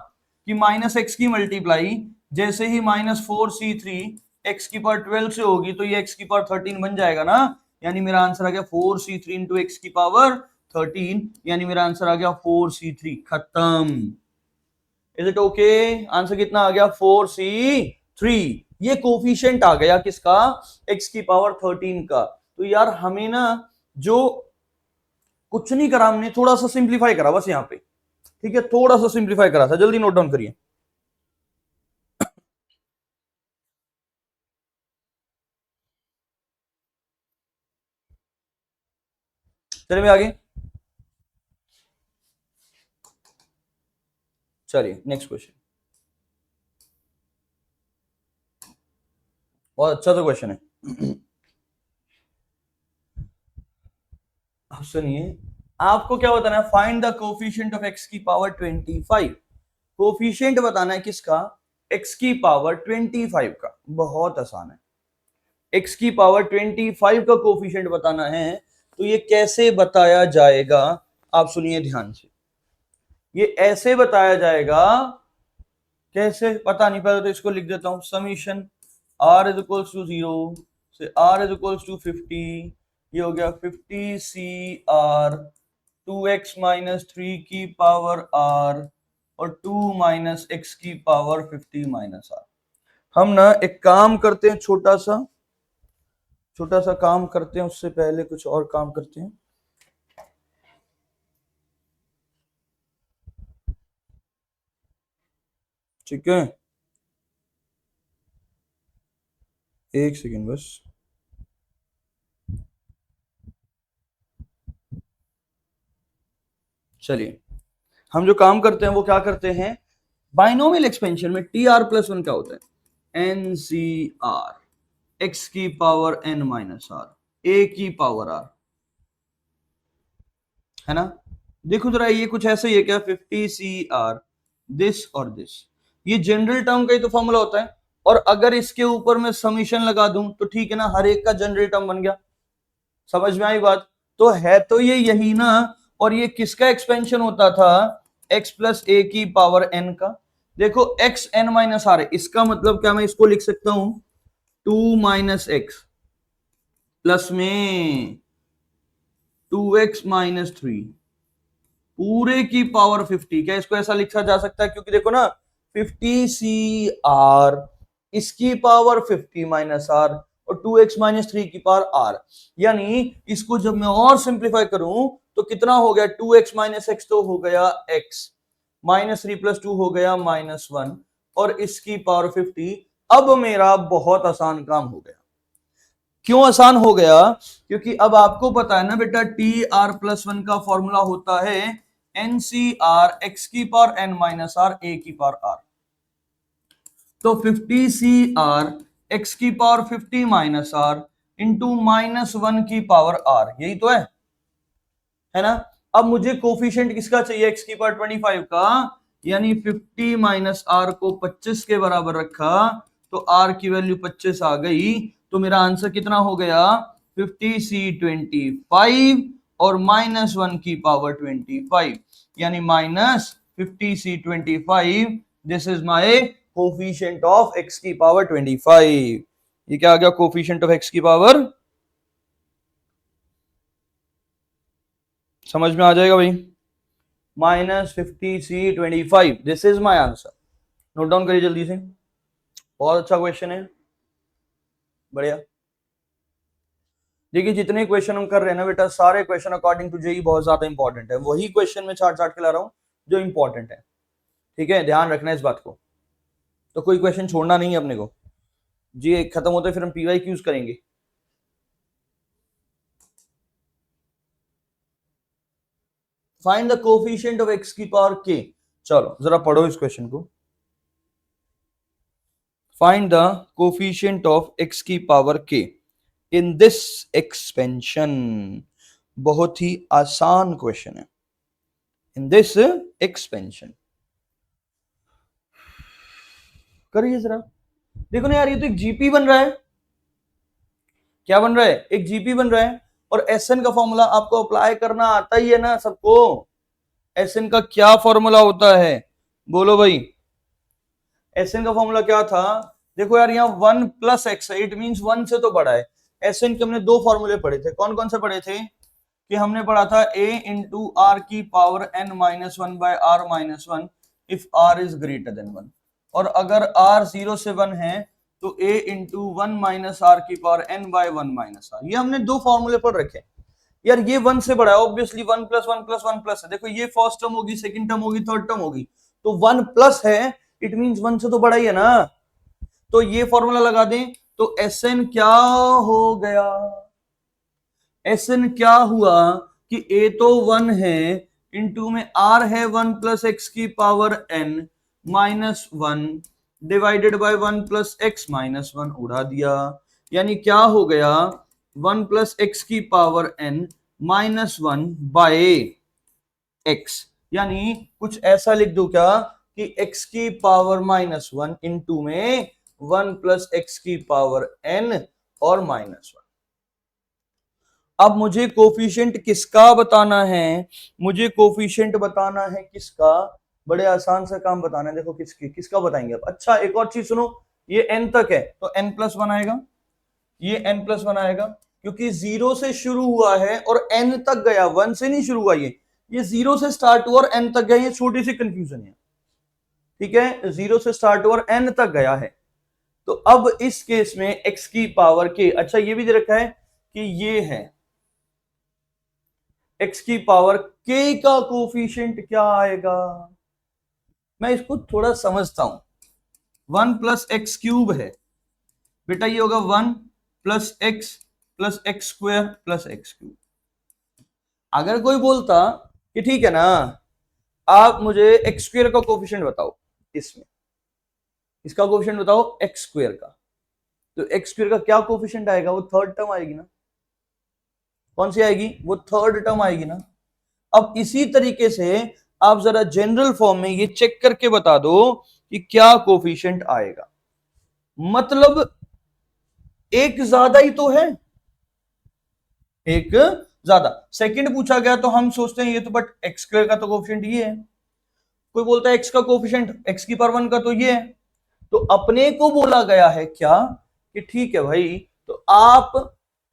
कि माइनस एक्स की मल्टीप्लाई जैसे ही माइनस 4c3 x की पावर 12 से होगी तो ये x की पावर 13 बन जाएगा ना, यानी मेरा आंसर आ गया 4c3 इंटू एक्स की पावर 13, यानी मेरा आंसर आ गया 4c3, खत्म। इज इट ओके, आंसर कितना आ गया 4c3, ये कोफिशिएंट आ गया किसका, x की पावर 13 का। तो यार हमें ना जो कुछ नहीं करा, हमने थोड़ा सा सिंप्लीफाई करा बस यहाँ पे, ठीक है, थोड़ा सा सिंप्लीफाई करा था, जल्दी नोट डाउन करिए। चलिए मैं आगे, चलिए नेक्स्ट क्वेश्चन, बहुत अच्छा सा क्वेश्चन है। अब सुनिए, आपको क्या बताना है, find the coefficient of x की पावर 25, कोफिशिएंट बताना है किसका, x की पावर 25 का, बहुत आसान है, x की पावर 25 का कोफिशिएंट बताना है, तो ये कैसे बताया जाएगा, आप सुनिए ध्यान से, ये ऐसे बताया जाएगा, कैसे पता नहीं, पहले तो इसको लिख देता हूं, summation r is equals to 0 से r इज इक्वल्स टू 50, ये हो गया 50 cr 2x माइनस 3 की पावर r और 2 माइनस एक्स की पावर 50 माइनस r। हम ना एक काम करते हैं, छोटा सा काम करते हैं, उससे पहले कुछ और काम करते हैं। ठीक है, एक सेकेंड बस। चलिए, हम जो काम करते हैं वो क्या करते हैं, बाइनोमियल एक्सपेंशन में टी आर प्लस वन क्या होता है, एन सी आर एक्स की power N minus R A की पावर आर, है ना। देखो जरा, ये कुछ ऐसा ही है क्या, 50 सी आर दिस और दिस, ये जनरल टर्म का ही तो फॉर्मूला होता है। और अगर इसके ऊपर मैं समीशन लगा दूं तो ठीक है ना, हर एक का जनरल टर्म बन गया। समझ में आई बात, तो है तो ये यही ना। और ये किसका एक्सपेंशन होता था, x प्लस ए की पावर n का। देखो x n माइनस आर है, इसका मतलब क्या, मैं इसको लिख सकता हूं 2 माइनस एक्स प्लस में 2x माइनस 3 पूरे की पावर 50। क्या इसको ऐसा लिखा जा सकता है, क्योंकि देखो ना 50 सी आर, इसकी पावर 50 माइनस आर, और 2x माइनस 3 की पावर आर। यानी इसको जब मैं और सिंप्लीफाई करूं तो कितना हो गया, 2x माइनस एक्स तो हो गया x, माइनस 3 प्लस 2 हो गया माइनस 1, और इसकी पावर 50। अब मेरा बहुत आसान काम हो गया। क्यों आसान हो गया, क्योंकि अब आपको पता है ना बेटा, टी आर प्लस वन का फॉर्मूला होता है एन सी आर एक्स की power N minus R A की पावर आर। तो 50 सी आर एक्स की power 50 minus R into minus one की पावर आर, यही तो है ना। अब मुझे कोफिशिएंट किसका चाहिए, एक्स की पावर 25 का, यानी 50 माइनस आर को 25 के बराबर रखा तो आर की वैल्यू 25 आ गई। तो मेरा आंसर कितना हो गया, 50 सी 25 और माइनस वन की पावर 25, यानी minus 50 C 25। This is my coefficient of x की पावर 25। ये क्या आ गया, कोफिशिएंट ऑफ एक्स की पावर, समझ में आ जाएगा भाई, minus 50 C 25। This is my answer. Note down करिए जल्दी से, बहुत अच्छा क्वेश्चन है, बढ़िया। देखिए जितने क्वेश्चन हम कर रहे हैं ना बेटा, सारे क्वेश्चन अकॉर्डिंग टू जेई बहुत ज्यादा इंपॉर्टेंट है। वही क्वेश्चन में चार्ट चार्ट के ला रहा हूं जो इंपॉर्टेंट है, ठीक है, ध्यान रखना इस बात को। तो कोई क्वेश्चन छोड़ना नहीं है अपने को जी। खत्म होते फिर हम पीवाई यूज करेंगे। Find the coefficient of x की पावर के। चलो जरा पढ़ो इस क्वेश्चन को। Find the coefficient of x की पावर के इन दिस एक्सपेंशन। बहुत ही आसान क्वेश्चन है। इन दिस एक्सपेंशन करिए जरा। देखो ना यार, ये तो एक जीपी बन रहा है। क्या बन रहा है, एक जीपी बन रहा है। और एसएन का फॉर्मूला आपको अप्लाई करना आता ही है ना सबको। एसएन का क्या फॉर्मूला होता है, बोलो भाई। एसएन का फॉर्मूला क्या था, देखो यार, यहाँ 1 प्लस एक्स है, इट मींस 1 से तो बड़ा है। एसएन के हमने दो फॉर्मूले पढ़े थे, कौन कौन से पढ़े थे, कि हमने पढ़ा था a इंटू आर की power n minus one by R minus one if r is greater than 1, और अगर r 0 से 1 है तो a into one minus r की power n by one minus r. ये हमने दो फॉर्मूले पढ़ रखे यार। ये 1 से बड़ा है ऑब्वियसली, 1 प्लस 1 प्लस 1 प्लस है। देखो ये फर्स्ट टर्म होगी, सेकंड टर्म होगी, थर्ड टर्म होगी, तो 1 प्लस है, इट मींस 1 से तो बड़ा ही है ना। तो ये फॉर्मूला लगा दें तो Sn क्या हो गया, Sn क्या हुआ कि a तो 1 है, इंटू में r है 1 प्लस एक्स की power n minus 1 divided by 1 plus x minus 1, उड़ा दिया। यानी क्या हो गया, 1 प्लस एक्स की power n minus 1 by x। यानी कुछ ऐसा लिख दो क्या कि x की पावर माइनस 1 इंटू में 1 प्लस एक्स की पावर n और माइनस 1। अब मुझे कोफिशिएंट किसका बताना है, मुझे कोफिशिएंट बताना है किसका, बड़े आसान सा काम बताना है। देखो किसका बताएंगे अब। अच्छा एक और चीज सुनो, ये n तक है तो n प्लस वन आएगा, ये n प्लस वन आएगा, क्योंकि 0 से शुरू हुआ है और n तक गया, 1 से नहीं शुरू हुआ। ये 0 से स्टार्ट हुआ और n तक गया, ये छोटी सी कंफ्यूजन है, ठीक है। 0 से स्टार्ट हुआ और n तक गया है। तो अब इस केस में x की पावर k, अच्छा ये भी दे रखा है कि ये है x की पावर k का कोफिशिएंट क्या आएगा। मैं इसको थोड़ा समझता हूं, 1 प्लस एक्स क्यूब है बेटा, ये होगा 1 plus x square plus x cube. अगर कोई बोलता कि ठीक है ना, आप मुझे एक्स स्क्वायर का कोफिशिएंट बताओ, इसमें इसका कोफिशिएंट बताओ एक्स स्क्वायर का, तो एक्स स्क्वायर का क्या कोफिशिएंट आएगा? वो थर्ड टर्म आएगी ना। कौन सी आएगी? वो थर्ड टर्म आएगी ना। अब इसी तरीके से आप जरा जनरल फॉर्म में ये चेक करके बता दो कि क्या कोफिशिएंट आएगा। मतलब एक ज्यादा ही तो है, एक ज्यादा। सेकंड पूछा गया तो हम सोचते हैं ये तो, बट एक्स स्क्वायर का तो कोफिशिएंट ये है। कोई बोलता है एक्स का कोफिशिएंट एक्स की पावर 1 का तो ये है। तो अपने को बोला गया है क्या कि ठीक है भाई, तो आप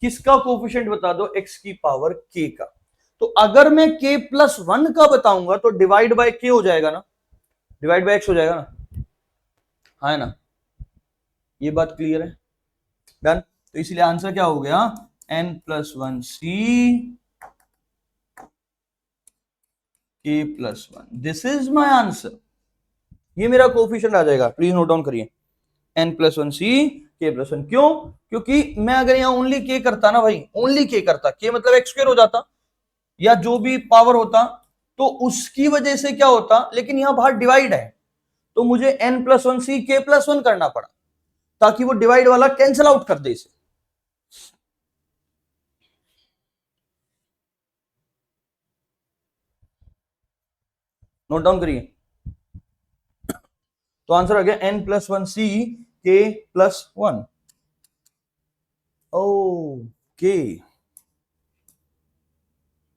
किसका कोफिशिएंट बता दो? एक्स की पावर के का। तो अगर मैं k प्लस 1 का बताऊंगा तो डिवाइड बाय k हो जाएगा ना, डिवाइड बाय x हो जाएगा ना, हाँ है ना। ये बात क्लियर है? डन। तो इसलिए आंसर क्या हो गया? n plus 1 c k plus 1। This is my answer. ये मेरा कोफिशिएंट आ जाएगा, प्लीज नोट डाउन करिए। n plus 1 c k plus 1। क्यों? क्योंकि मैं अगर यहां ओनली k करता ना भाई, ओनली k करता, k मतलब एक्स स्क्वायर हो जाता या जो भी पावर होता, तो उसकी वजह से क्या होता, लेकिन यहां बाहर डिवाइड है तो मुझे n plus 1 c k plus 1 करना पड़ा ताकि वो डिवाइड वाला कैंसिल आउट कर दे इसे। नोट डाउन करिए। तो आंसर आ गया n plus 1 c k plus 1। Okay,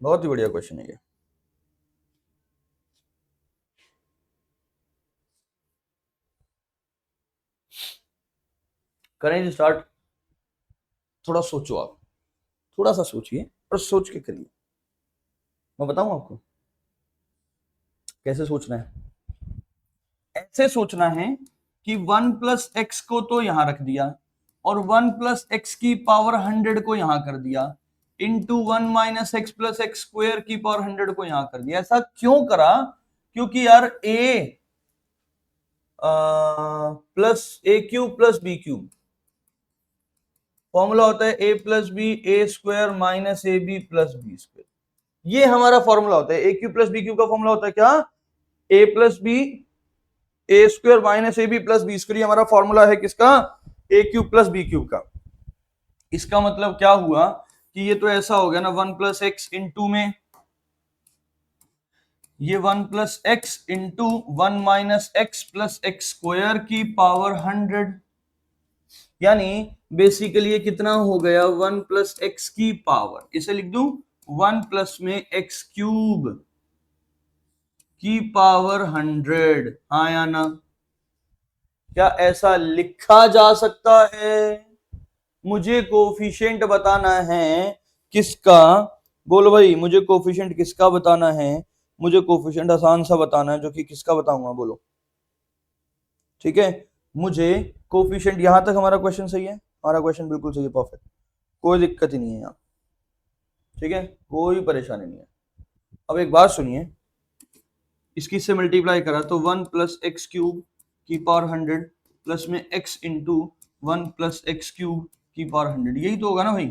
बहुत ही बढ़िया क्वेश्चन है ये। करें स्टार्ट। थोड़ा सोचो आप, थोड़ा सा सोचिए और सोच के करिए। मैं बताऊं आपको कैसे सोचना है। ऐसे सोचना है कि 1 प्लस एक्स को तो यहां रख दिया और 1 प्लस एक्स की पावर 100 को यहां कर दिया, into 1 minus x plus x square की पावर 100 को यहां कर दिया। ऐसा क्यों करा? क्योंकि यार a plus a cube plus B cube formula होता है a plus B A square minus A b plus B square. ये हमारा फॉर्मूला होता है। A cube plus B cube का फॉर्मूला होता है क्या? A plus B A square minus A b plus B square. हमारा फॉर्मूला है किसका? A cube plus B cube का। इसका मतलब क्या हुआ कि ये तो ऐसा हो गया ना, 1 प्लस एक्स इंटू में ये 1 plus x into 1 minus x plus x square की पावर 100, यानी बेसिकली ये कितना हो गया? 1 प्लस एक्स की पावर, इसे लिख दूं 1 प्लस में एक्स क्यूब की पावर 100। हाँ या ना? क्या ऐसा लिखा जा सकता है? मुझे कोफिशिएंट बताना है किसका? बोलो भाई, मुझे कोफिशिएंट किसका बताना है? मुझे कोफिशिएंट आसान सा बताना है, जो कि किसका बताऊंगा? बोलो। ठीक है, मुझे कोफिशिएंट, यहां तक हमारा क्वेश्चन सही है? हमारा क्वेश्चन बिल्कुल सही है, परफेक्ट, कोई दिक्कत ही नहीं है यहाँ। ठीक है, कोई परेशानी नहीं है। अब एक बात सुनिए, इसकी से मल्टीप्लाई करा तो 1 प्लस एक्स क्यूब की पावर 100 प्लस में x into 1 plus x cube की पावर 100, यही तो होगा ना भाई।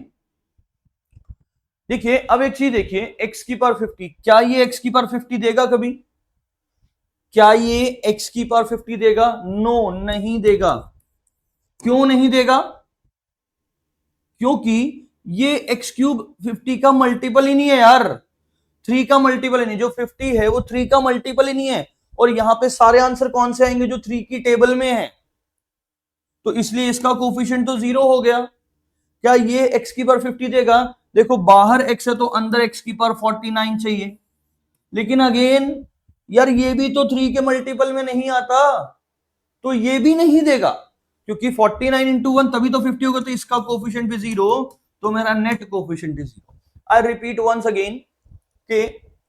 देखिए अब एक चीज देखिए, x की पावर 50, क्या ये x की पावर 50 देगा कभी? क्या ये x की पावर 50 देगा? नो, नहीं देगा। क्यों नहीं देगा? क्योंकि ये एक्स क्यूब 50 का मल्टीपल ही नहीं है यार, 3 का मल्टीपल ही नहीं। जो 50 है वो 3 का मल्टीपल ही नहीं है, और यहां पे सारे आंसर कौन से आएंगे? जो 3 की टेबल में है, तो इसलिए इसका कोफिशिएंट तो 0 हो गया। क्या ये x की पावर 50 देगा? देखो बाहर x है तो अंदर x की पावर 49 चाहिए, लेकिन अगेन यार ये भी तो 3 के मल्टीपल में नहीं आता, तो ये भी नहीं देगा, क्योंकि 49 इंटू 1 तभी तो 50 होगा, तो इसका कोफिशिएंट भी 0, तो मेरा net coefficient is 0। I repeat once again कि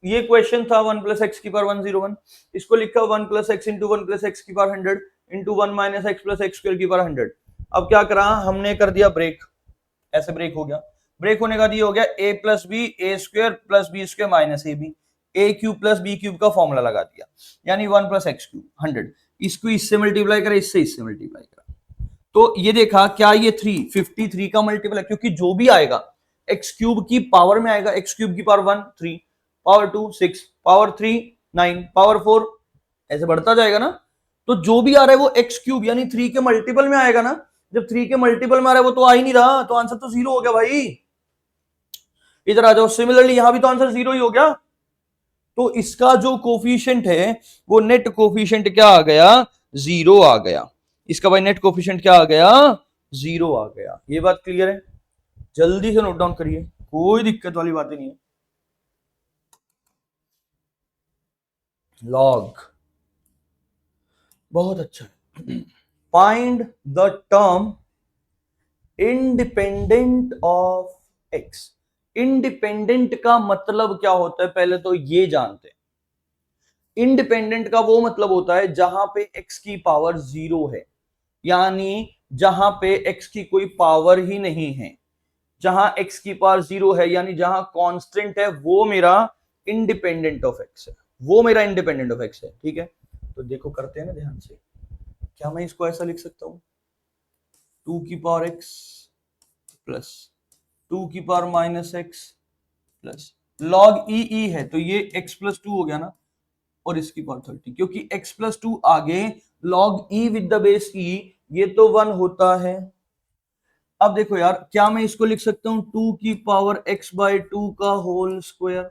ये क्वेश्चन था 1 प्लस एक्स की पावर 101, इसको लिखा 1 plus x into 1 plus x की power 100 into 1 minus x plus x square की पावर 100। अब क्या करा हमने? कर दिया ब्रेक, ऐसे ब्रेक हो गया। ब्रेक होने का ये हो गया a plus B A square plus B square minus A B, A cube plus B cube का फॉर्मूला लगा दिया, यानी 1 प्लस एक्स क्यूब 100। इसको इससे मल्टीप्लाई करा, इससे मल्टीप्लाई करा, तो ये देखा क्या ये 53 का मल्टीपल है, क्योंकि जो भी आएगा एक्स क्यूब की पावर में आएगा। एक्स क्यूब की पावर 1 3, पावर 2 6, पावर 3 9, पावर 4, ऐसे बढ़ता जाएगा ना। तो जो भी आ रहा है वो एक्स क्यूब यानी 3 के मल्टीपल में आएगा ना। जब 3 के मल्टीपल में आ रहा है वो तो आ ही नहीं रहा, तो आंसर तो 0 हो गया भाई। इधर आ जाओ, सिमिलरली यहां भी तो आंसर 0 ही हो गया। तो इसका जो कोफिशिएंट है वो नेट कोफिशिएंट क्या आ गया, 0 आ गया। इसका भाई नेट कोफिशिएंट क्या आ गया, 0 आ गया। ये बात क्लियर है? जल्दी से नोट डाउन करिए, कोई दिक्कत वाली बात ही नहीं है। लॉग बहुत अच्छा है। Find the term independent of x. Independent का मतलब क्या होता है, पहले तो ये जानते हैं। इंडिपेंडेंट का वो मतलब होता है जहां पे एक्स की पावर 0 है, यानी जहां पे एक्स की कोई पावर ही नहीं है। जहां एक्स की पावर 0 है यानी जहां कांस्टेंट है वो मेरा इंडिपेंडेंट ऑफ एक्स है, वो मेरा इंडिपेंडेंट ऑफ एक्स है। ठीक है, तो देखो करते हैं ना ध्यान से। क्या मैं इसको ऐसा लिख सकता हूं, 2 की पावर एक्स प्लस 2 की power minus x plus log e है, तो ये x प्लस 2 हो गया ना, और इसकी पावर 30, क्योंकि x प्लस 2 आगे log e with the base e, ये तो 1 होता है। अब देखो यार, क्या मैं इसको लिख सकता हूं 2 की पावर x बाई 2 का होल स्क्वायर?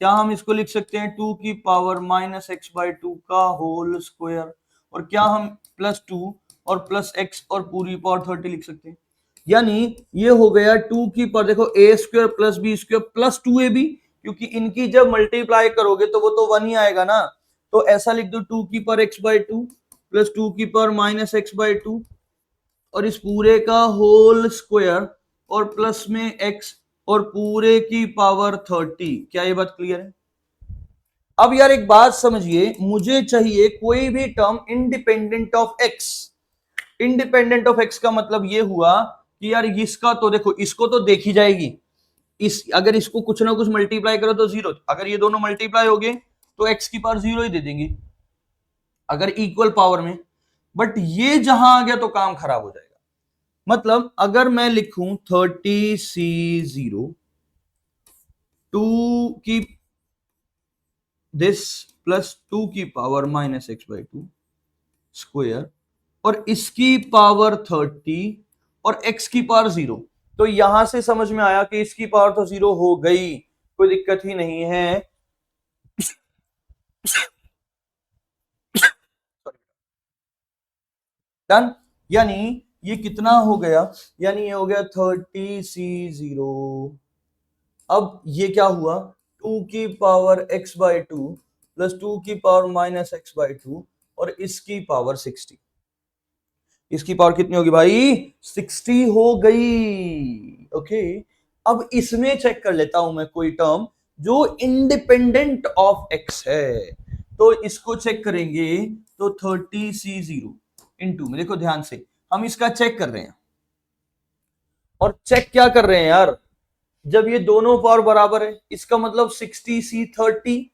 क्या हम इसको लिख सकते हैं 2 की पावर माइनस एक्स बाई 2 का होल स्क्वायर? और क्या हम प्लस 2 और प्लस x और पूरी पावर 30 लिख सकते हैं? यानी ये हो गया 2 की पावर, देखो a square plus B square plus 2ab, क्योंकि इनकी जब मल्टीप्लाई करोगे तो वो तो 1 ही आएगा ना। तो ऐसा लिख दो 2 की पावर x बाई 2 प्लस 2 की पावर माइनस एक्स बाई 2 और इस पूरे का होल स्क्वायर और प्लस में x और पूरे की पावर 30। क्या ये बात क्लियर है? अब यार एक बात समझिए, मुझे चाहिए कोई भी term independent of x. Independent of x का मतलब ये हुआ कि यार इसका तो देखो, इसको तो देखी जाएगी, इस अगर इसको कुछ ना कुछ मल्टीप्लाई करो तो 0, अगर ये दोनों मल्टीप्लाई हो गए तो एक्स की पावर 0 ही दे देंगे अगर इक्वल पावर में। बट ये जहां आ गया तो काम खराब हो जाएगा। मतलब अगर मैं लिखूं 30c0 2 की दिस प्लस 2 की power minus x by 2 square और इसकी पावर 30 और x की पावर 0, तो यहां से समझ में आया कि इसकी पावर तो 0 हो गई, कोई दिक्कत ही नहीं है। डन। यानी ये कितना हो गया, यानी ये हो गया 30c0। अब ये क्या हुआ, 2 की पावर x बाई 2 प्लस 2 की पावर माइनस एक्स बाई 2 और इसकी पावर 60। इसकी पावर कितनी होगी भाई, 60 हो गई। ओके, अब इसमें चेक कर लेता हूं मैं कोई टर्म जो इंडिपेंडेंट ऑफ एक्स है। तो इसको चेक करेंगे तो 30c0 इंटू में, देखो ध्यान से, हम इसका चेक कर रहे हैं। और चेक क्या कर रहे हैं यार, जब ये दोनों पावर बराबर है इसका मतलब 60c30।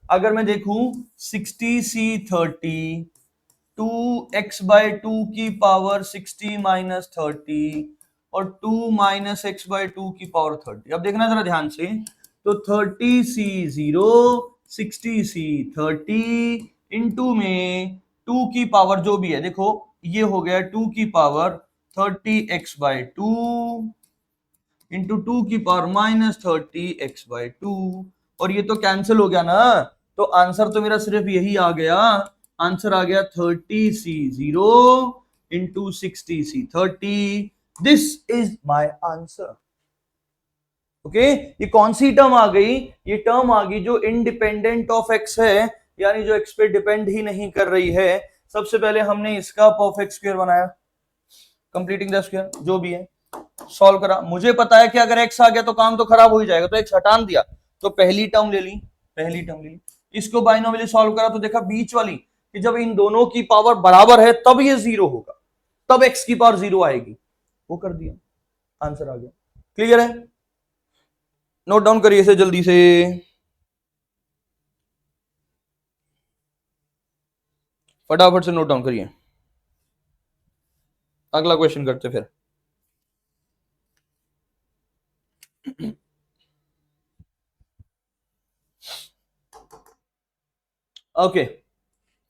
अगर मैं देखूं 60c30 2x बाई 2 की पावर 60 माइनस 30 और 2 माइनस एक्स बाई 2 की पावर 30। अब देखना जरा ध्यान से, तो 30c0 60c30 इंटू में 2 की पावर जो भी है, देखो ये हो गया 2 की पावर 30x/2 इंटू 2 की पावर माइनस 30x/2 और ये तो कैंसिल हो गया ना। तो आंसर तो मेरा सिर्फ यही आ गया, आंसर आ गया 30c0 into 60c30। This is my answer. Okay, ये कौन सी टर्म आ गई, ये टर्म आ गई जो इंडिपेंडेंट ऑफ एक्स है, यानी जो एक्स पे डिपेंड ही नहीं कर रही है। सबसे पहले हमने इसका परफेक्ट स्क्वायर बनाया, कंप्लीटिंग द स्क्वायर जो भी है, सॉल्व करा। मुझे पता है कि अगर एक्स आ गया तो काम तो खराब हो ही जाएगा, तो एक्स हटान दिया तो पहली टर्म ले ली, पहली टर्म ले ली। इसको बाइनोमियली सॉल्व करा तो देखा बीच वाली कि जब इन दोनों की पावर बराबर है तब ये 0 होगा, तब एक्स की पावर 0 आएगी, वो कर दिया, आंसर आ गया। क्लियर है? नोट डाउन करिए इसे जल्दी से। फटाफट से नोट डाउन करिए, अगला क्वेश्चन करते फिर। Okay,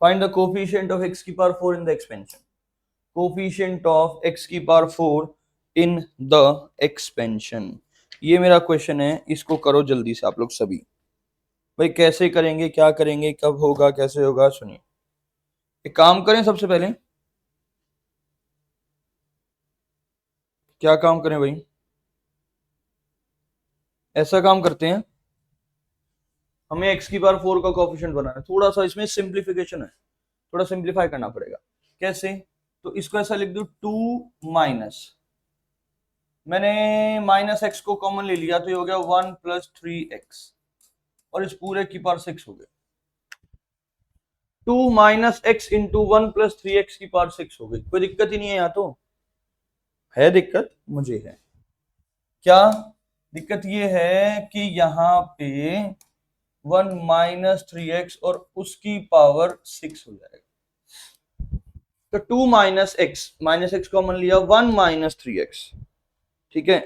find the coefficient of x की power 4 in the expansion. Coefficient of x की पावर 4 इन द एक्सपेंशन, ये मेरा क्वेश्चन है, इसको करो जल्दी से आप लोग सभी। भाई कैसे करेंगे, क्या करेंगे, कब होगा, कैसे होगा, सुनिए। एक काम करें, सबसे पहले क्या काम करें भाई, ऐसा काम करते हैं, हमें x की पावर 4 का कोफिशिएंट बनाना है, थोड़ा सा इसमें सिंप्लीफिकेशन है, थोड़ा सिंप्लीफाई करना पड़ेगा। कैसे, तो इसको ऐसा लिख दो, 2 माइनस, मैंने माइनस एक्स को कॉमन ले लिया तो ये हो गया 1 प्लस 3x, और इस पूरे की पावर 6 हो गया। 2 minus x into 1 plus 3x की पावर 6 हो गई। कोई दिक्कत ही नहीं है, यहाँ तो है दिक्कत, मुझे है क्या दिक्कत, ये है कि यहाँ पे 1 माइनस 3x और उसकी पावर 6 हो जाएगा। तो 2 माइनस एक्स कॉमन लिया, 1 माइनस 3x, ठीक है।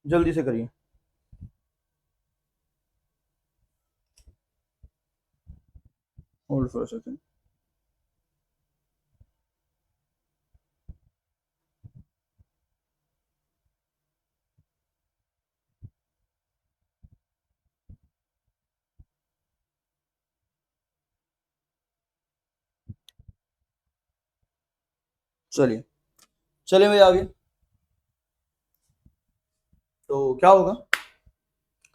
जल्दी से करिए, होल्ड फॉर अ सेकंड। चलिए चलिए भाई आगे, तो क्या होगा,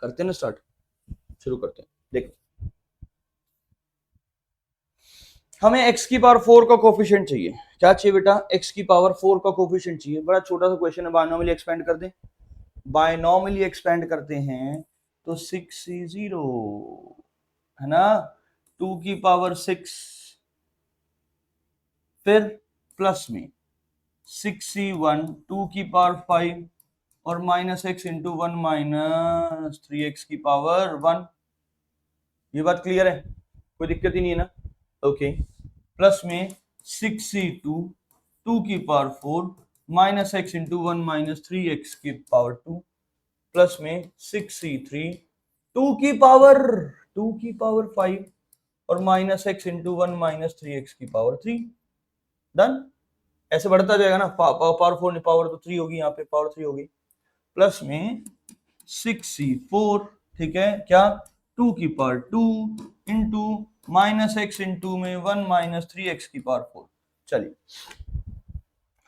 करते हैं ना स्टार्ट, शुरू करते हैं। देखो, हमें x की पावर 4 का कोफिशिएंट चाहिए। क्या चाहिए बेटा, x की पावर 4 का कोफिशिएंट चाहिए। बड़ा छोटा सा क्वेश्चन है, बायनॉमियली एक्सपेंड कर दें, बायनॉमियली एक्सपेंड करते हैं तो 6c0 है ना, 2 की पावर 6, फिर प्लस में 6c1 2 की पावर 5 और minus x into 1 minus 3x की पावर 1। ये बात क्लियर है, कोई दिक्कत ही नहीं है ना। ओके, प्लस में 6c2 2 की power 4 minus x into 1 minus 3x की पावर 2, प्लस में 6c3 2 की पावर 5 और minus x into 1 minus 3x की पावर 3। डन, ऐसे बढ़ता जाएगा ना, पावर 4 पावर तो 3 होगी, यहाँ पे पावर 3 होगी, प्लस में 6c4, ठीक है, क्या 2 की power 2 into minus x into में 1 माइनस 3x की पावर 4। चलिए,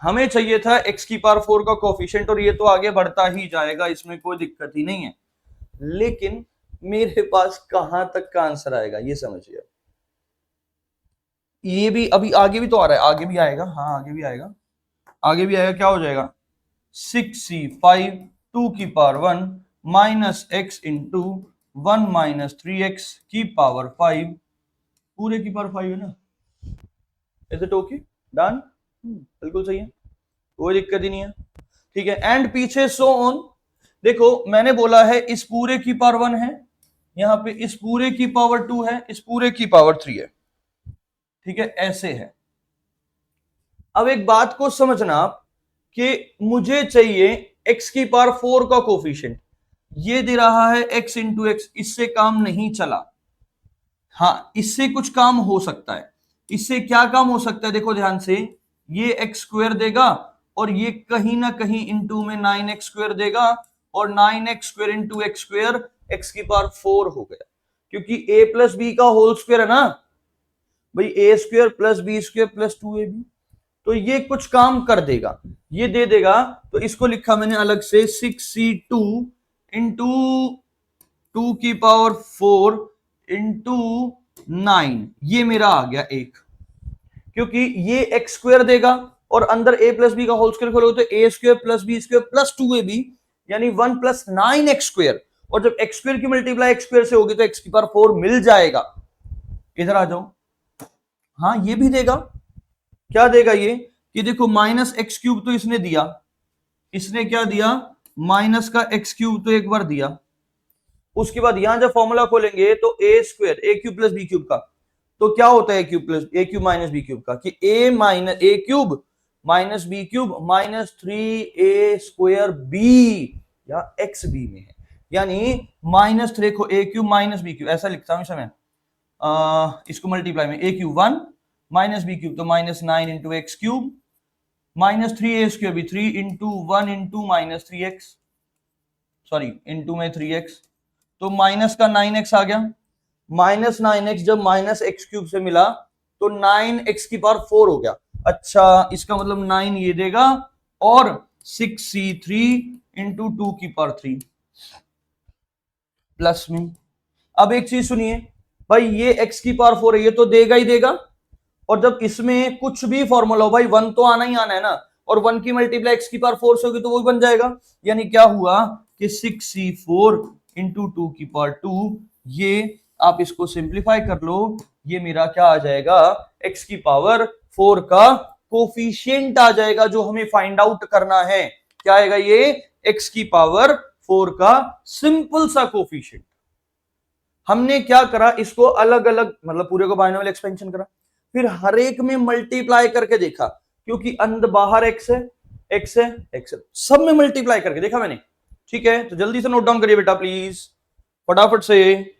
हमें चाहिए था x की पावर 4 का कोफिशिएंट, और ये तो आगे बढ़ता ही जाएगा, इसमें कोई दिक्कत ही नहीं है, लेकिन मेरे पास कहां तक का आंसर आएगा ये समझिए। ये भी अभी आगे भी तो आ रहा है, आगे भी आएगा, हाँ आगे भी आएगा, आगे भी आएगा, क्या हो जाएगा 6c5 2 की power 1 minus x into 1 minus 3x की पावर 5 पूरे की पावर 5 है ना। इज इट ओके, डन, बिल्कुल सही है, कोई दिक्कत ही नहीं है, ठीक है। एंड पीछे सो ऑन, देखो मैंने बोला है इस पूरे की पावर 1 है, यहां पे इस पूरे की पावर 2 है, इस पूरे की पावर 3 है, ठीक है, ऐसे है। अब एक बात को समझना आप कि मुझे चाहिए x की पावर 4 का कोफिशिएंट, ये दे रहा है x इंटू एक्स, इससे काम नहीं चला। हाँ, इससे कुछ काम हो सकता है, इससे क्या काम हो सकता है, देखो ध्यान से, ये एक्स स्क्वायर देगा और ये कहीं ना कहीं इंटू में 9x स्क्वायर देगा, और 9x square into x square x की पावर 4 हो गया, क्योंकि a प्लस बी का होल स्क्वायर है ना भाई, a square plus B square plus 2ab, तो ये कुछ काम कर देगा, ये दे देगा, तो इसको लिखा मैंने अलग से 6c2 इंटू 2 की पावर 4 इंटू 9, ये मेरा आ गया एक, क्योंकि ये एक्स स्क्वायर देगा और अंदर ए प्लस बी का होल स्क्वायर खोलोगे तो a square plus B square plus 2ab, यानी 1 प्लस 9x स्क्वायर, और जब एक्स स्क्वायर की मल्टीप्लाई एक्स स्क्वायर से होगी तो एक्स की पावर 4 मिल जाएगा। इधर आ जाओ, हाँ ये भी देगा, क्या देगा ये, कि देखो माइनस एक्स क्यूब तो इसने दिया, इसने क्या दिया माइनस का एक्स क्यूब तो एक बार दिया, उसके बाद यहां जब फॉर्मूला खोलेंगे तो a square a cube plus B cube का, तो क्या होता है a cube minus b cube का, कि a minus a cube minus b cube minus 3a² b, या एक्स बी में है, यानी माइनस 3 को a cube minus b cube ऐसा लिखता हूं समय, इसको मल्टीप्लाई में a cube 1 minus b cube तो minus 9 into x cube minus 3a² भी 3 into 1 into minus 3x, sorry into में 3x, तो माइनस का 9x आ गया, माइनस 9x जब माइनस एक्स क्यूब से मिला तो 9x की पावर 4 हो गया। अच्छा, इसका मतलब 9 ये देगा और 6c3 इंटू 2 की पावर 3 प्लस में। अब एक चीज सुनिए भाई, ये x की पावर 4 है, ये तो देगा ही देगा, और जब इसमें कुछ भी फॉर्मूला हो भाई 1 तो आना ही आना है ना, और 1 की मल्टीप्लाई एक्स की पावर 4 से होगी तो वो बन जाएगा, यानी क्या हुआ कि 6c4 इंटू 2 की पावर 2, ये आप इसको सिंप्लीफाई कर लो, ये मेरा क्या आ जाएगा, x की पावर 4 का कोफिशिएंट आ जाएगा, जो हमें फाइंड आउट करना है। क्या आएगा ये, x की पावर 4 का सिंपल सा कोफिशिएंट। हमने क्या करा, इसको अलग अलग मतलब पूरे को बाइनोमियल एक्सपेंशन करा, फिर हर एक में मल्टीप्लाई करके देखा, क्योंकि अंदर बाहर एक्स है एक्स है एक्स है, सब में मल्टीप्लाई करके देखा मैंने। ठीक है, तो जल्दी से नोट डाउन करिए बेटा प्लीज, फटाफट से।